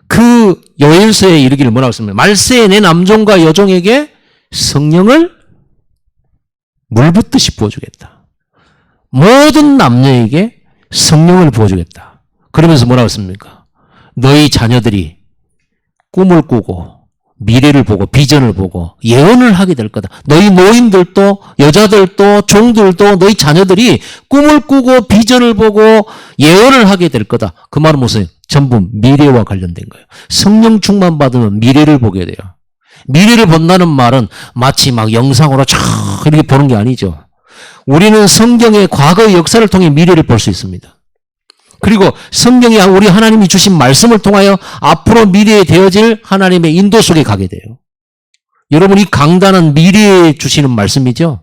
그 요엘서에 이르기를 뭐라고 했습니까? 말세에 내 남종과 여종에게 성령을 물붓듯이 부어주겠다. 모든 남녀에게 성령을 부어주겠다. 그러면서 뭐라고 했습니까? 너희 자녀들이 꿈을 꾸고 미래를 보고 비전을 보고 예언을 하게 될 거다. 너희 노인들도 여자들도 종들도 너희 자녀들이 꿈을 꾸고 비전을 보고 예언을 하게 될 거다. 그 말은 무슨? 전부 미래와 관련된 거예요. 성령 충만 받으면 미래를 보게 돼요. 미래를 본다는 말은 마치 막 영상으로 쫙 이렇게 보는 게 아니죠. 우리는 성경의 과거의 역사를 통해 미래를 볼 수 있습니다. 그리고 성경이 우리 하나님이 주신 말씀을 통하여 앞으로 미래에 되어질 하나님의 인도 속에 가게 돼요. 여러분, 이 강단은 미래에 주시는 말씀이죠?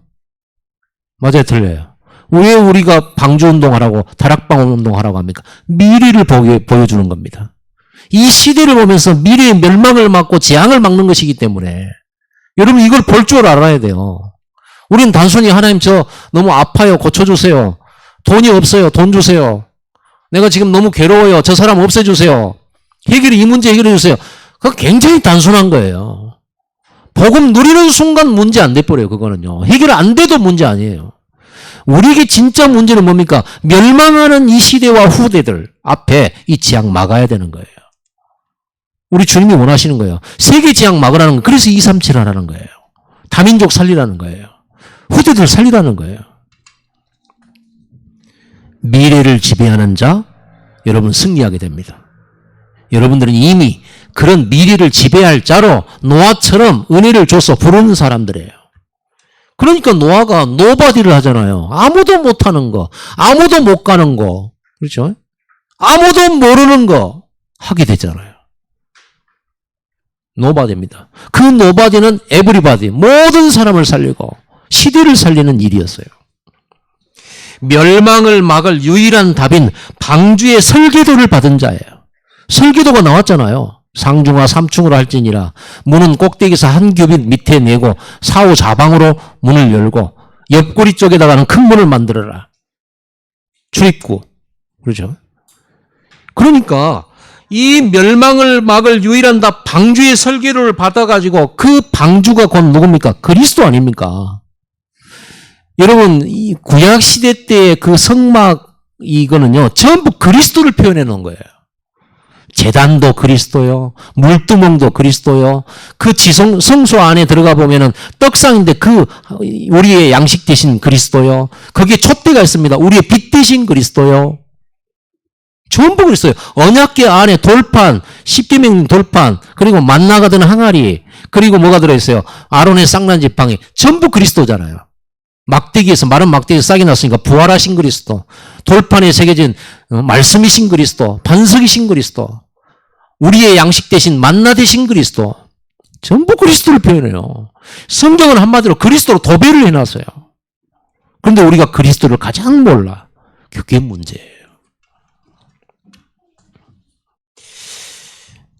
맞아요, 틀려요. 왜 우리가 방주운동하라고 다락방 운동하라고 합니까? 미래를 보여주는 겁니다. 이 시대를 보면서 미래의 멸망을 막고 재앙을 막는 것이기 때문에 여러분 이걸 볼 줄 알아야 돼요. 우리는 단순히 하나님 저 너무 아파요, 고쳐주세요. 돈이 없어요, 돈 주세요. 내가 지금 너무 괴로워요, 저 사람 없애주세요. 이 문제 해결해 주세요. 그거 굉장히 단순한 거예요. 복음 누리는 순간 문제 안 돼버려요. 그거는요. 해결 안 돼도 문제 아니에요. 우리에게 진짜 문제는 뭡니까? 멸망하는 이 시대와 후대들 앞에 이 지향 막아야 되는 거예요. 우리 주님이 원하시는 거예요. 세계 지향 막으라는 거예요. 그래서 237 하라는 거예요. 다민족 살리라는 거예요. 후대들 살리라는 거예요. 미래를 지배하는 자, 여러분 승리하게 됩니다. 여러분들은 이미 그런 미래를 지배할 자로 노아처럼 은혜를 줘서 부르는 사람들이에요. 그러니까 노아가 노바디를 하잖아요. 아무도 못하는 거, 아무도 못 가는 거, 그렇죠? 아무도 모르는 거 하게 되잖아요. 노바디입니다. 그 노바디는 에브리바디, 모든 사람을 살리고 시대를 살리는 일이었어요. 멸망을 막을 유일한 답인 방주의 설계도를 받은 자예요. 설계도가 나왔잖아요. 상중하 삼층으로 할지니라. 문은 꼭대기에서 한 규빗 밑에 내고 사후 좌방으로 문을 열고 옆구리 쪽에다가는 큰 문을 만들어라. 출입구. 그렇죠? 그러니까 이 멸망을 막을 유일한 답 방주의 설계도를 받아가지고 그 방주가 곧 누굽니까? 그리스도 아닙니까? 여러분, 이 구약 시대 때의 그 성막 이거는요, 전부 그리스도를 표현해 놓은 거예요. 제단도 그리스도요, 물두멍도 그리스도요, 그 성소 안에 들어가 보면은 떡상인데 그 우리의 양식 대신 그리스도요, 거기에 촛대가 있습니다. 우리의 빛 대신 그리스도요. 전부 그리스도요. 언약궤 안에 돌판, 십계명 돌판, 그리고 만나가 드는 항아리, 그리고 뭐가 들어있어요? 아론의 쌍난 지팡이, 전부 그리스도잖아요. 막대기에서, 마른 막대기에서 싹이 났으니까 부활하신 그리스도, 돌판에 새겨진 말씀이신 그리스도, 반석이신 그리스도, 우리의 양식 대신 만나 되신 그리스도, 전부 그리스도를 표현해요. 성경은 한마디로 그리스도로 도배를 해놨어요. 그런데 우리가 그리스도를 가장 몰라. 그게 문제예요.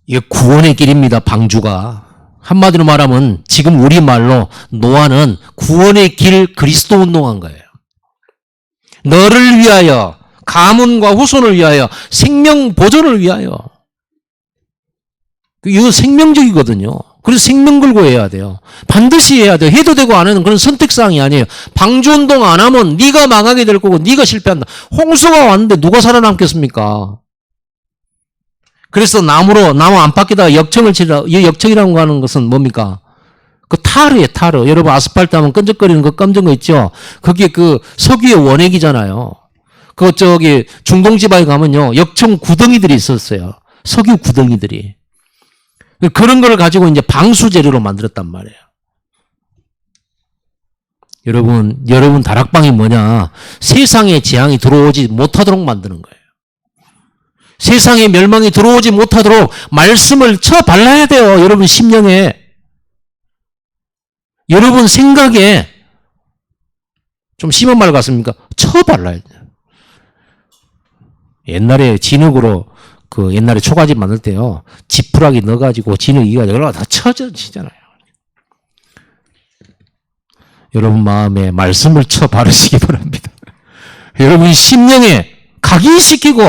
이게 구원의 길입니다. 방주가. 한마디로 말하면 지금 우리말로 노아는 구원의 길 그리스도 운동한 거예요. 너를 위하여, 가문과 후손을 위하여, 생명 보존을 위하여. 이거 생명적이거든요. 그래서 생명 걸고 해야 돼요. 반드시 해야 돼요. 해도 되고 안 하는 그런 선택사항이 아니에요. 방주운동 안 하면 네가 망하게 될 거고 네가 실패한다. 홍수가 왔는데 누가 살아남겠습니까? 그래서 나무 안팎에다가 역청을 치라. 이 역청이라고 하는 것은 뭡니까? 그 타르예요, 타르. 여러분 아스팔트 하면 끈적거리는 거 검정 거 있죠? 그게 그 석유의 원액이잖아요. 그 저기 중동 지방에 가면요. 역청 구덩이들이 있었어요. 석유 구덩이들이. 그런 걸 가지고 이제 방수 재료로 만들었단 말이에요. 여러분 다락방이 뭐냐? 세상에 재앙이 들어오지 못하도록 만드는 거예요. 세상에 멸망이 들어오지 못하도록 말씀을 쳐 발라야 돼요. 여러분 심령에. 여러분 생각에. 좀 심한 말 같습니까? 쳐 발라야 돼요. 옛날에 진흙으로 그 옛날에 초가집 만들 때요. 지푸라기 넣어가지고 진흙이가 여기가 다 쳐지잖아요. 여러분 마음에 말씀을 쳐 바르시기 바랍니다. 여러분 심령에 각인시키고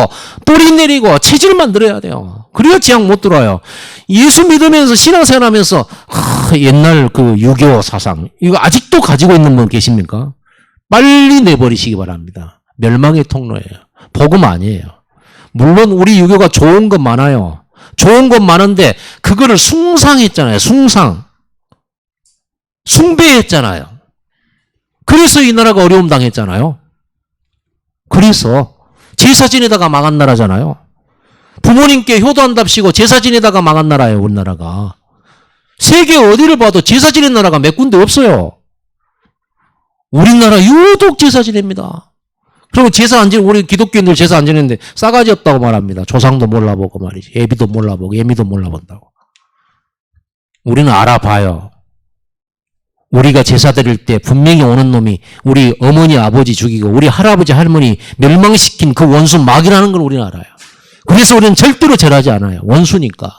뿌리 내리고 체질 만들어야 돼요. 그래야 재앙 못 들어와요. 예수 믿으면서 신앙생활 하면서 옛날 그 유교 사상 이거 아직도 가지고 있는 분 계십니까? 빨리 내버리시기 바랍니다. 멸망의 통로예요. 복음 아니에요. 물론 우리 유교가 좋은 건 많아요. 좋은 건 많은데 그거를 숭상했잖아요. 숭배했잖아요. 그래서 이 나라가 어려움 당했잖아요. 그래서 제사 지내다가 망한 나라잖아요. 부모님께 효도한답시고 제사 지내다가 망한 나라예요. 우리나라가. 세계 어디를 봐도 제사 지낸 나라가 몇 군데 없어요. 우리나라 유독 제사 지냅니다. 그리고 제사 안 지내고 우리 기독교인들 제사 안 지내는데 싸가지 없다고 말합니다. 조상도 몰라보고 말이지. 예비도 몰라보고 예미도 몰라본다고. 우리는 알아봐요. 우리가 제사 드릴 때 분명히 오는 놈이 우리 어머니 아버지 죽이고 우리 할아버지 할머니 멸망시킨 그 원수 마귀라는 걸 우리는 알아요. 그래서 우리는 절대로 절하지 않아요. 원수니까.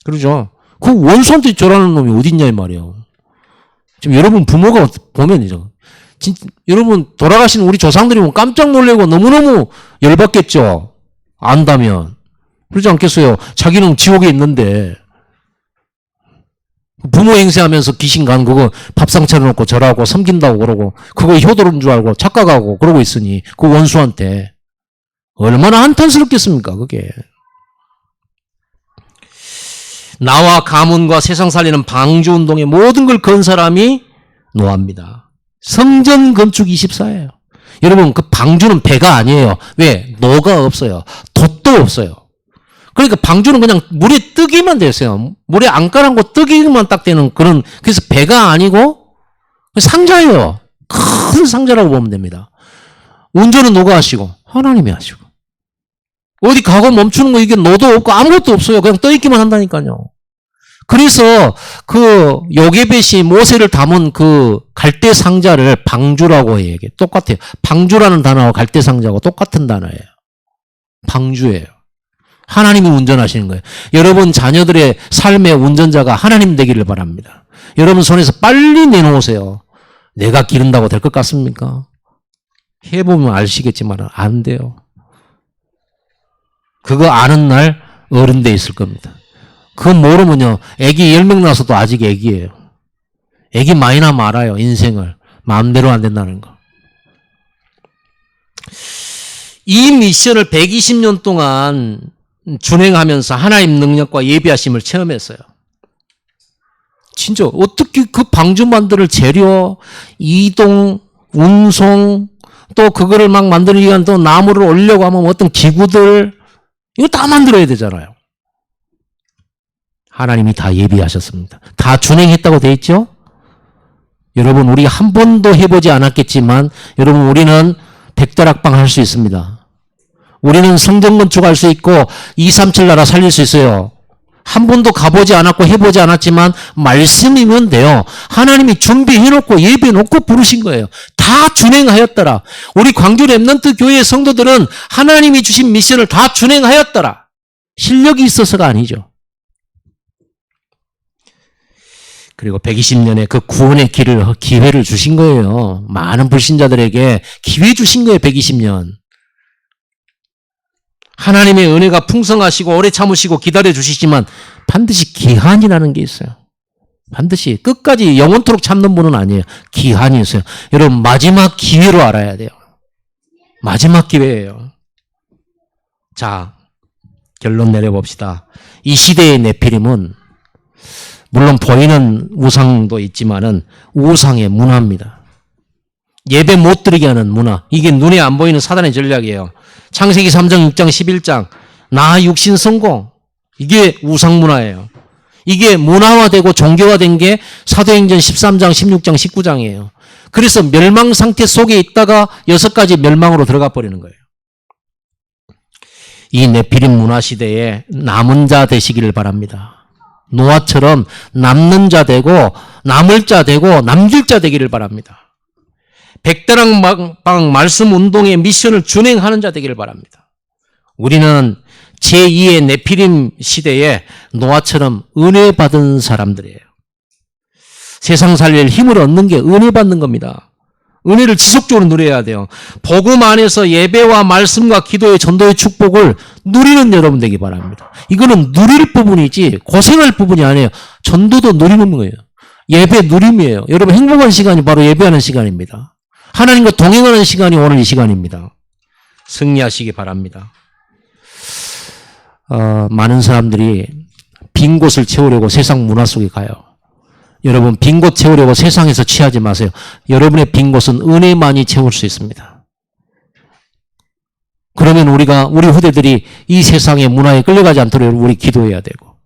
그러죠. 그 원수한테 절하는 놈이 어딨냐 이 말이에요. 지금 여러분 부모가 보면이죠. 여러분 돌아가신 우리 조상들이 보면 깜짝 놀래고 너무너무 열받겠죠. 안다면. 그러지 않겠어요. 자기는 지옥에 있는데 부모 행세하면서 귀신 간 그거 밥상 차려놓고 절하고 섬긴다고 그러고 그거 효도인 줄 알고 착각하고 그러고 있으니 그 원수한테 얼마나 한탄스럽겠습니까 그게. 나와 가문과 세상 살리는 방주운동의 모든 걸 건 사람이 노아입니다. 성전 건축 24예요. 여러분 그 방주는 배가 아니에요. 왜? 노가 없어요. 돛도 없어요. 그러니까 방주는 그냥 물에 뜨기만 됐어요. 물에 안 깔아놓고 뜨기만 딱 되는 그런, 그래서 배가 아니고 상자예요. 큰 상자라고 보면 됩니다. 운전은 누가 하시고? 하나님이 하시고. 어디 가고 멈추는 거 이게 노도 없고 아무것도 없어요. 그냥 떠있기만 한다니까요. 그래서 그 요게벳이 모세를 담은 그 갈대 상자를 방주라고 해요. 이게 똑같아요. 방주라는 단어와 갈대 상자하고 똑같은 단어예요. 방주예요. 하나님이 운전하시는 거예요. 여러분 자녀들의 삶의 운전자가 하나님 되기를 바랍니다. 여러분 손에서 빨리 내놓으세요. 내가 기른다고 될 것 같습니까? 해보면 아시겠지만 안 돼요. 그거 아는 날 어른 돼 있을 겁니다. 그거 모르면요. 애기 10명 낳아서도 아직 애기예요. 애기 많이 나면 알아요. 인생을. 마음대로 안 된다는 거. 이 미션을 120년 동안 준행하면서 하나님 능력과 예비하심을 체험했어요. 진짜 어떻게 그 방주만들을 재료, 이동, 운송, 또 그거를 막 만들기 위한 또 나무를 올려고 하면 어떤 기구들 이거 다 만들어야 되잖아요. 하나님이 다 예비하셨습니다. 다 준행했다고 돼 있죠? 여러분 우리 한 번도 해보지 않았겠지만 여러분 우리는 백다락방 할 수 있습니다. 우리는 성전 건축할 수 있고 237 나라 살릴 수 있어요. 한 번도 가보지 않았고 해보지 않았지만 말씀이면 돼요. 하나님이 준비해놓고 예비해놓고 부르신 거예요. 다 준행하였더라. 우리 광주 랩넌트 교회의 성도들은 하나님이 주신 미션을 다 준행하였더라. 실력이 있어서가 아니죠. 그리고 120년에 그 구원의 기회를 주신 거예요. 많은 불신자들에게 기회 주신 거예요. 120년. 하나님의 은혜가 풍성하시고 오래 참으시고 기다려 주시지만 반드시 기한이라는 게 있어요. 반드시 끝까지 영원토록 참는 분은 아니에요. 기한이 있어요. 여러분 마지막 기회로 알아야 돼요. 마지막 기회예요. 자, 결론 내려봅시다. 이 시대의 네피림은 물론 보이는 우상도 있지만은 우상의 문화입니다. 예배 못 드리게 하는 문화. 이게 눈에 안 보이는 사단의 전략이에요. 창세기 3장, 6장, 11장. 나 육신 성공. 이게 우상 문화예요. 이게 문화화되고 종교화된 게 사도행전 13장, 16장, 19장이에요. 그래서 멸망 상태 속에 있다가 6가지 멸망으로 들어가 버리는 거예요. 이 네피림 문화 시대에 남은 자 되시기를 바랍니다. 노아처럼 남는 자 되고 남을 자 되고 남길 자 되기를 바랍니다. 백다락방 말씀 운동의 미션을 준행하는 자 되기를 바랍니다. 우리는 제2의 네피림 시대에 노아처럼 은혜 받은 사람들이에요. 세상 살릴 힘을 얻는 게 은혜 받는 겁니다. 은혜를 지속적으로 누려야 돼요. 복음 안에서 예배와 말씀과 기도의 전도의 축복을 누리는 여러분 되기 바랍니다. 이거는 누릴 부분이지 고생할 부분이 아니에요. 전도도 누리는 거예요. 예배 누림이에요. 여러분 행복한 시간이 바로 예배하는 시간입니다. 하나님과 동행하는 시간이 오늘 이 시간입니다. 승리하시기 바랍니다. 많은 사람들이 빈 곳을 채우려고 세상 문화 속에 가요. 여러분 빈 곳 채우려고 세상에서 취하지 마세요. 여러분의 빈 곳은 은혜만이 채울 수 있습니다. 그러면 우리 후대들이 이 세상의 문화에 끌려가지 않도록 우리 기도해야 되고,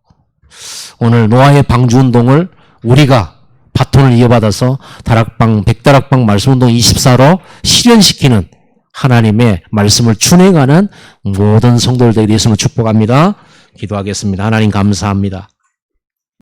오늘 노아의 방주운동을 우리가 바톤을 이어받아서 다락방, 백다락방 말씀운동 24로 실현시키는 하나님의 말씀을 준행하는 모든 성도들 되게 예수님을 축복합니다. 기도하겠습니다. 하나님 감사합니다.